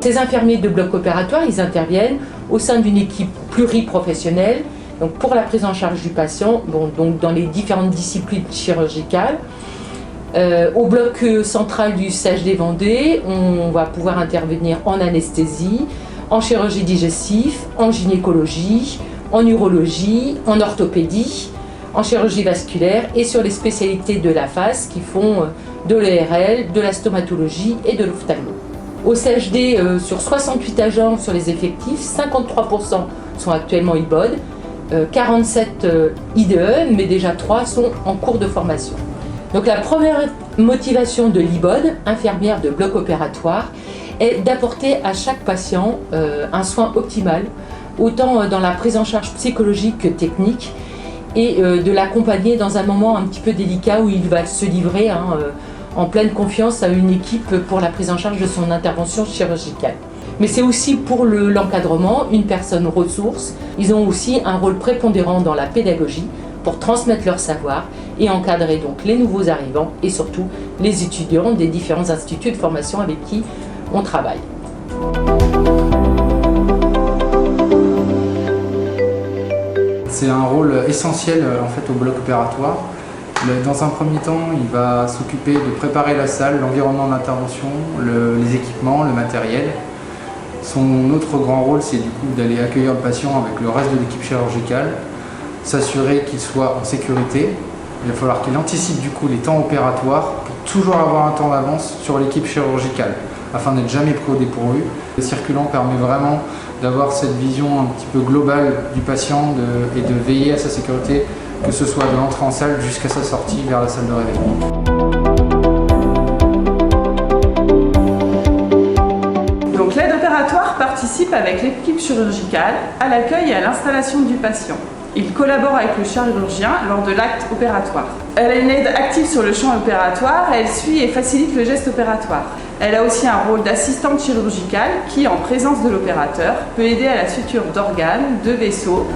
ces infirmiers de bloc opératoire, ils interviennent au sein d'une équipe pluriprofessionnelle, donc pour la prise en charge du patient, donc dans les différentes disciplines chirurgicales. Au bloc central du CHD Vendée, on va pouvoir intervenir en anesthésie, en chirurgie digestive, en gynécologie, en urologie, en orthopédie, en chirurgie vasculaire et sur les spécialités de la face qui font de l'ERL, de la stomatologie et de l'ophtalmo. Au CHD, sur 68 agents sur les effectifs, 53% sont actuellement IBOD, 47 IDE, mais déjà 3 sont en cours de formation. Donc la première motivation de l'IBOD, infirmière de bloc opératoire, est d'apporter à chaque patient un soin optimal, autant dans la prise en charge psychologique que technique, et de l'accompagner dans un moment un petit peu délicat où il va se livrer en pleine confiance à une équipe pour la prise en charge de son intervention chirurgicale. Mais c'est aussi pour l'encadrement, une personne ressource. Ils ont aussi un rôle prépondérant dans la pédagogie pour transmettre leur savoir et encadrer donc les nouveaux arrivants et surtout les étudiants des différents instituts de formation avec qui on travaille. C'est un rôle essentiel en fait au bloc opératoire. Dans un premier temps, il va s'occuper de préparer la salle, l'environnement d'intervention, les équipements, le matériel. Son autre grand rôle, c'est du coup d'aller accueillir le patient avec le reste de l'équipe chirurgicale, s'assurer qu'il soit en sécurité. Il va falloir qu'il anticipe du coup les temps opératoires pour toujours avoir un temps d'avance sur l'équipe chirurgicale afin d'être jamais pris au dépourvu. Le circulant permet vraiment d'avoir cette vision un petit peu globale du patient et de veiller à sa sécurité, que ce soit de l'entrée en salle jusqu'à sa sortie vers la salle de réveil. Donc l'aide opératoire participe avec l'équipe chirurgicale à l'accueil et à l'installation du patient. Il collabore avec le chirurgien lors de l'acte opératoire. Elle a une aide active sur le champ opératoire, elle suit et facilite le geste opératoire. Elle a aussi un rôle d'assistante chirurgicale qui, en présence de l'opérateur, peut aider à la suture d'organes, de vaisseaux.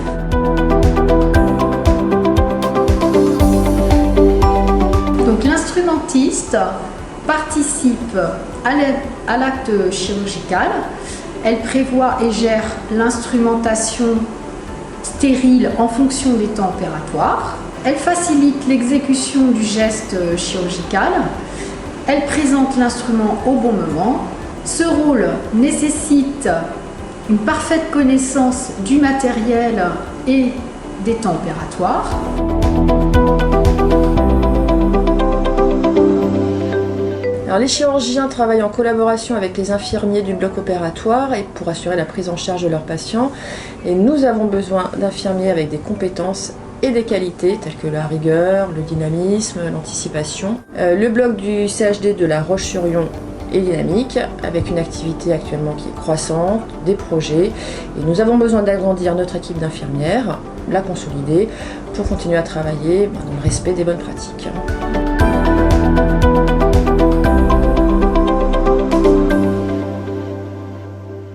Donc l'instrumentiste participe à l'acte chirurgical. Elle prévoit et gère l'instrumentation stérile en fonction des temps opératoires. Elle facilite l'exécution du geste chirurgical. Elle présente l'instrument au bon moment. Ce rôle nécessite une parfaite connaissance du matériel et des temps opératoires. Alors, les chirurgiens travaillent en collaboration avec les infirmiers du bloc opératoire et pour assurer la prise en charge de leurs patients. Et nous avons besoin d'infirmiers avec des compétences et des qualités telles que la rigueur, le dynamisme, l'anticipation. Le bloc du CHD de La Roche-sur-Yon est dynamique avec une activité actuellement qui est croissante, des projets. Et nous avons besoin d'agrandir notre équipe d'infirmières, la consolider pour continuer à travailler dans le respect des bonnes pratiques.